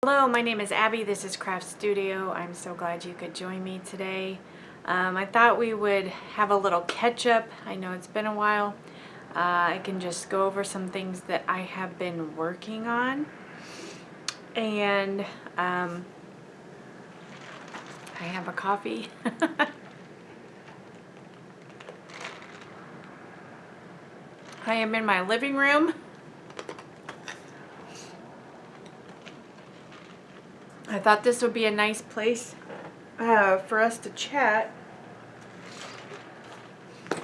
Hello, my name is Abby. This is Craft Studio. I'm so glad you could join me today. I thought we would have a little catch up. I know it's been a while. I can just go over some things that I have been working on. And I have a coffee. I am in my living room. I thought this would be a nice place for us to chat.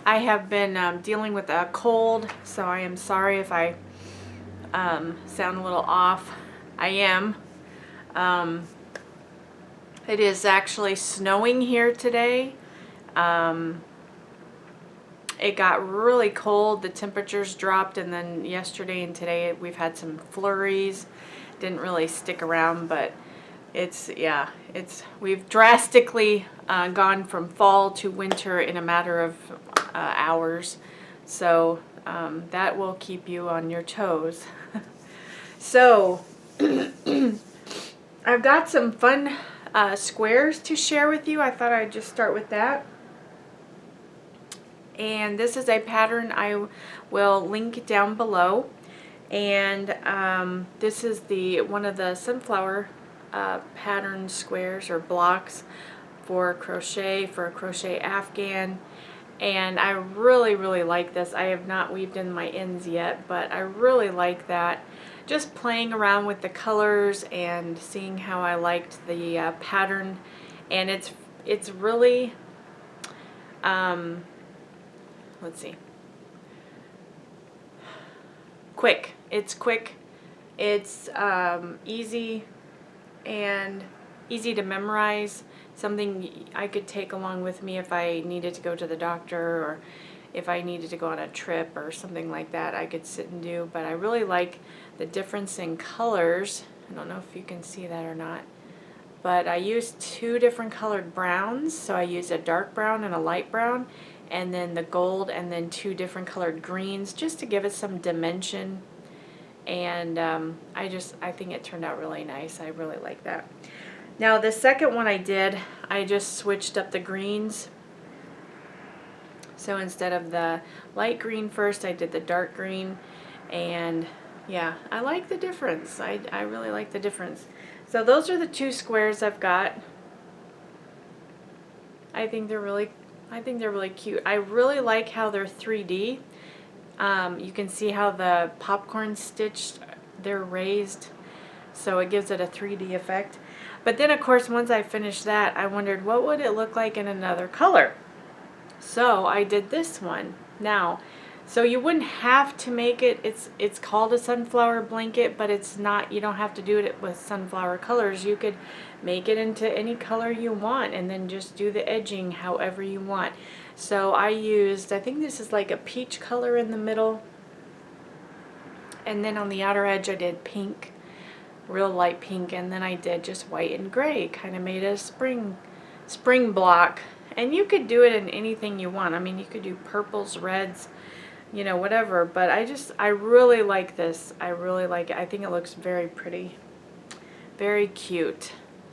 I have been dealing with a cold, so I am sorry if I sound a little off. I am. It is actually snowing here today. It got really cold. The temperatures dropped, and then yesterday and today we've had some flurries. Didn't really stick around, but we've drastically gone from fall to winter in a matter of hours, so that will keep you on your toes. So I've got some fun squares to share with you. I thought I'd just start with that. And this is a pattern I will link down below, and this is one of the sunflower pattern squares or blocks for crochet, for a crochet afghan, and I really like this. I have not weaved in my ends yet, but I really like that. Just playing around with the colors and seeing how I liked the pattern, and it's really let's see, quick. It's quick, it's easy and easy to memorize, something I could take along with me if I needed to go to the doctor or if I needed to go on a trip or something like that. I could sit and do, but I really like the difference in colors. I don't know if you can see that or not, but I used two different colored browns. So I used a dark brown and a light brown, and then the gold, and then two different colored greens just to give it some dimension. And I think it turned out really nice. I really like that. Now the second one I did, I just switched up the greens. So instead of the light green first, I did the dark green, and yeah, I like the difference. I really like the difference. So those are the two squares I've got. I think they're really cute. I really like how they're 3D. You can see how the popcorn stitched, they're raised, so it gives it a 3D effect. But then of course once I finished that, I wondered what would it look like in another color. So I did this one. Now, so you wouldn't have to make it, it's called a sunflower blanket, but it's not, you don't have to do it with sunflower colors. You could make it into any color you want and then just do the edging however you want. So I used, I think this is like a peach color in the middle, and then on the outer edge I did pink, real light pink, and then I did just white and gray, kind of made a spring block. And you could do it in anything you want. I mean, you could do purples, reds, you know, whatever, but I really like this. I really like it. I think it looks very pretty, very cute.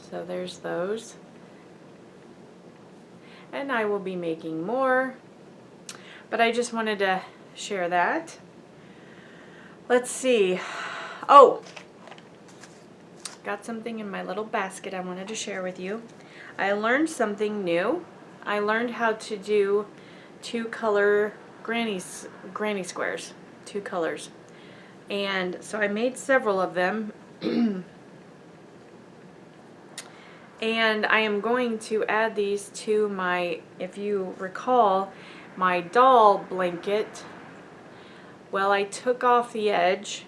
So there's those. And I will be making more, but I just wanted to share that. Let's see. Oh, got something in my little basket I wanted to share with you. I learned something new. I learned how to do two-color granny squares, two colors. And so I made several of them. And I am going to add these to my, if you recall, my doll blanket. Well, I took off the edge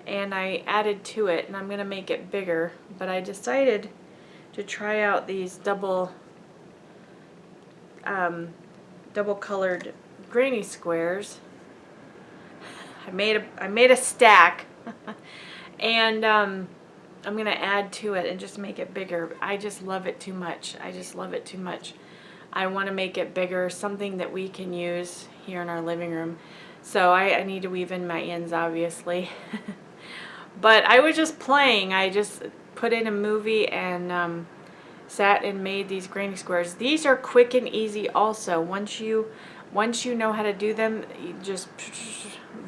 and I added to it, and I'm going to make it bigger. But I decided to try out these double colored granny squares. I made a stack, and I'm going to add to it and just make it bigger. I just love it too much. I just love it too much. I want to make it bigger, something that we can use here in our living room. So I need to weave in my ends, obviously. But I was just playing. I just put in a movie and sat and made these granny squares. These are quick and easy also. Once you know how to do them, you just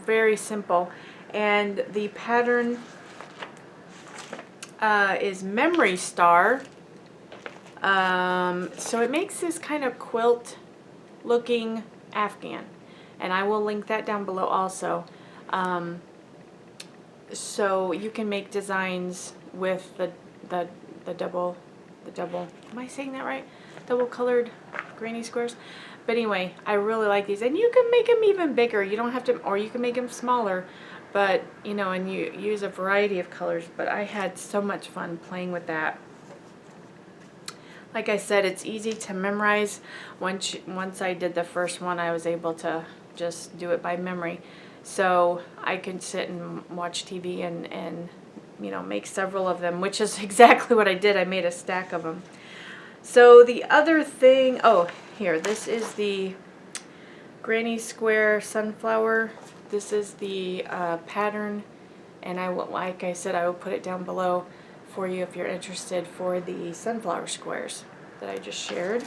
very simple. And the pattern is Memory Star. So it makes this kind of quilt looking afghan, and I will link that down below also. So you can make designs with the double, am I saying that right? Double colored granny squares. But anyway, I really like these, and you can make them even bigger. You don't have to, or you can make them smaller, but you know, and you use a variety of colors. But I had so much fun playing with that. Like I said, it's easy to memorize. Once I did the first one, I was able to just do it by memory. So I can sit and watch TV and you know, make several of them, which is exactly what I did. I made a stack of them. So the other thing, oh, here, this is the Granny Square Sunflower. This is the pattern, and I will, like I said, I will put it down below for you if you're interested, for the sunflower squares that I just shared.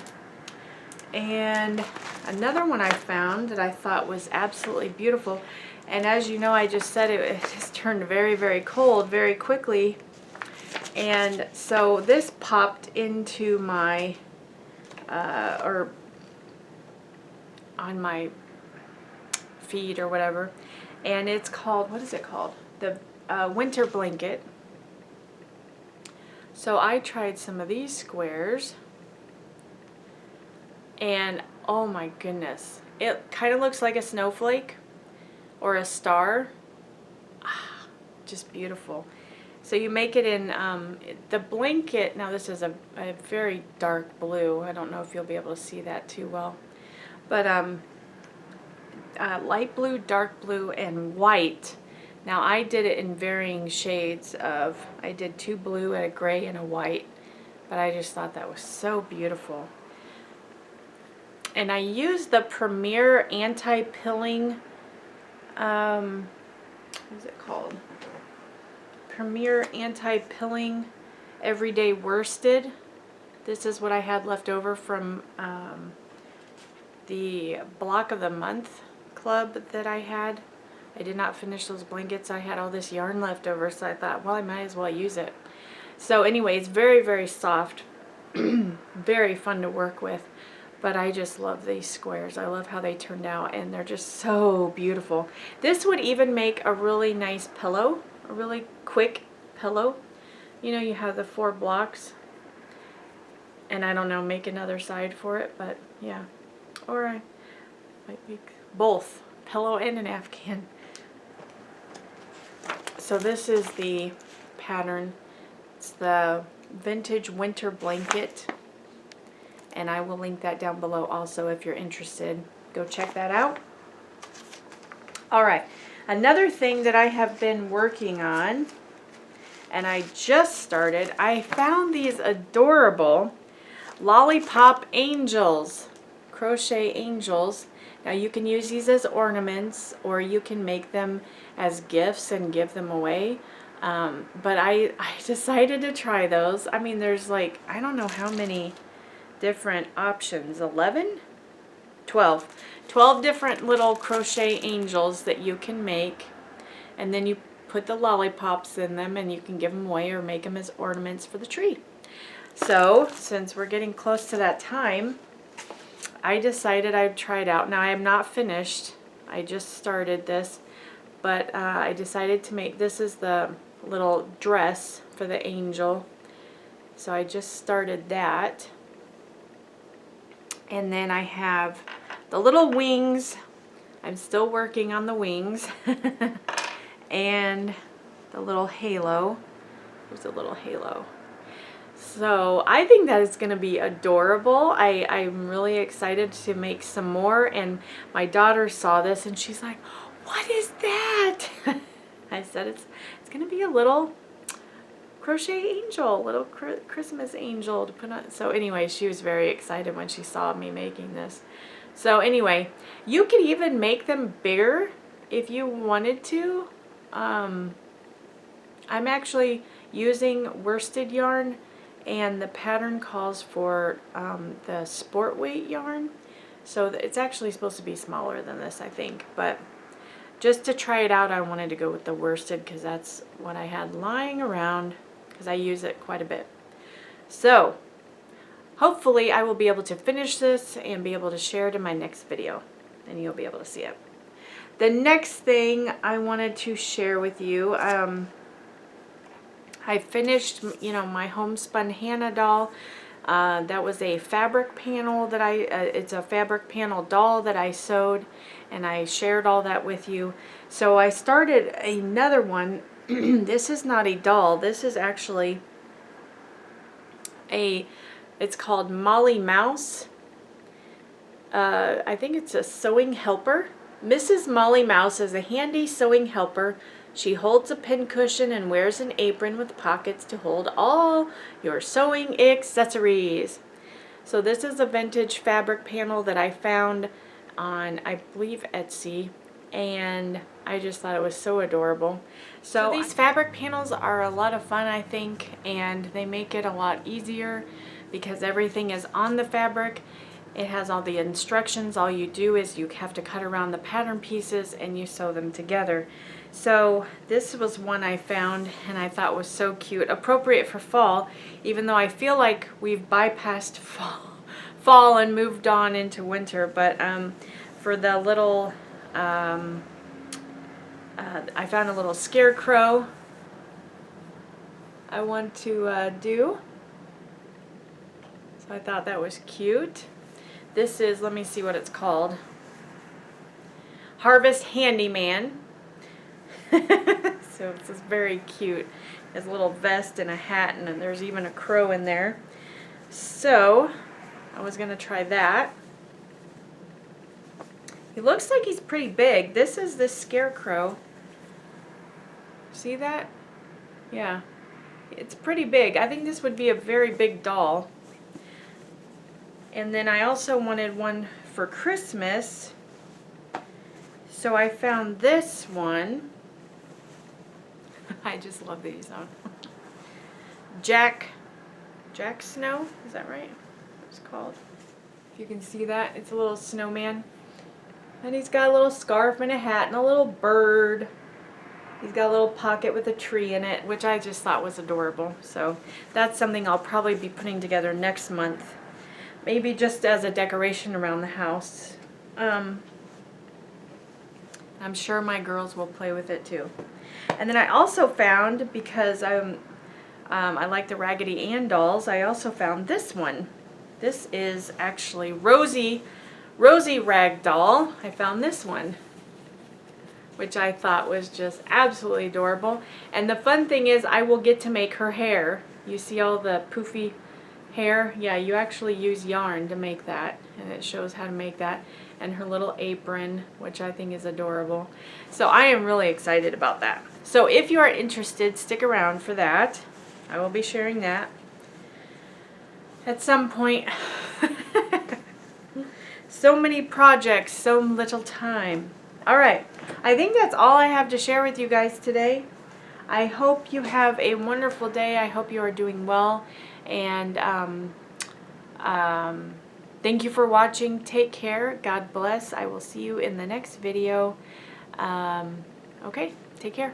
And another one I found that I thought was absolutely beautiful, and as you know, I just said it just turned very, very cold very quickly, and so this popped into my or on my feed or whatever, and it's called, what is it called? The winter blanket. So I tried some of these squares, and oh my goodness, it kind of looks like a snowflake or a star. Just beautiful. So you make it in the blanket. Now this is a very dark blue. I don't know if you'll be able to see that too well, but light blue, dark blue, and white. Now I did it in varying shades of, I did 2 blue and a gray and a white, but I just thought that was so beautiful. And I used the Premier Anti-Pilling, what is it called? Premier Anti-Pilling Everyday Worsted. This is what I had left over from the Block of the Month club that I had. I did not finish those blankets. I had all this yarn left over, so I thought, well, I might as well use it. So anyway, it's very, very soft, very fun to work with, but I just love these squares. I love how they turned out, and they're just so beautiful. This would even make a really nice pillow, a really quick pillow. You know, you have the 4 blocks, and I don't know, make another side for it, but yeah. Or I might make both, pillow and an afghan. So this is the pattern. It's the vintage winter blanket, and I will link that down below also if you're interested. Go check that out. All right, another thing that I have been working on, and I just started, I found these adorable lollipop angels, crochet angels. Now you can use these as ornaments, or you can make them as gifts and give them away. But I decided to try those. I mean, there's like, I don't know how many different options, 11? 12 different little crochet angels that you can make, and then you put the lollipops in them and you can give them away or make them as ornaments for the tree. So since we're getting close to that time, I decided I'd try it out. Now I am not finished, I just started this, but I decided to make, this is the little dress for the angel, so I just started that. And then I have the little wings. I'm still working on the wings. And the little halo. There's a little halo. So I think that is going to be adorable. I'm really excited to make some more. And my daughter saw this and she's like, what is that? I said it's going to be a little crochet angel, little Christmas angel to put on. So anyway, she was very excited when she saw me making this. So anyway, you can even make them bigger if you wanted to. I'm actually using worsted yarn, and the pattern calls for the sport weight yarn. So it's actually supposed to be smaller than this, I think. But just to try it out, I wanted to go with the worsted because that's what I had lying around because I use it quite a bit. So hopefully I will be able to finish this and be able to share it in my next video, and you'll be able to see it. The next thing I wanted to share with you, I finished, my homespun Hannah doll. That was a fabric panel that it's a fabric panel doll that I sewed, and I shared all that with you. So I started another one. This is not a doll. This is actually it's called Molly Mouse. I think it's a sewing helper. Mrs. Molly Mouse is a handy sewing helper. She holds a pincushion and wears an apron with pockets to hold all your sewing accessories. So this is a vintage fabric panel that I found on, I believe, Etsy, and I just thought it was so adorable. So these fabric panels are a lot of fun, I think, and they make it a lot easier because everything is on the fabric. It has all the instructions. All you do is you have to cut around the pattern pieces and you sew them together. So this was one I found and I thought was so cute, appropriate for fall, even though I feel like we've bypassed fall and moved on into winter. But for the little, I found a little scarecrow I want to do. So I thought that was cute. This is, let me see what it's called. Harvest Handyman. So it's just very cute. It has a little vest and a hat, and there's even a crow in there. So I was going to try that. He looks like he's pretty big. This is the scarecrow. See that? Yeah. It's pretty big. I think this would be a very big doll. And then I also wanted one for Christmas. So I found this one. I just love these on. Jack Snow, is that right? It's called. If you can see that, it's a little snowman. And he's got a little scarf and a hat and a little bird. He's got a little pocket with a tree in it, which I just thought was adorable. So that's something I'll probably be putting together next month. Maybe just as a decoration around the house. I'm sure my girls will play with it too. And then I also found, because I like the Raggedy Ann dolls, I also found this one. This is actually Rosie Rag doll. I found this one, which I thought was just absolutely adorable. And the fun thing is I will get to make her hair. You see all the poofy hair? Yeah, you actually use yarn to make that, and it shows how to make that. And her little apron, which I think is adorable. So I am really excited about that. So if you are interested, stick around for that. I will be sharing that at some point. So many projects, so little time. Alright, I think that's all I have to share with you guys today. I hope you have a wonderful day. I hope you are doing well. And thank you for watching. Take care. God bless. I will see you in the next video. Okay, take care.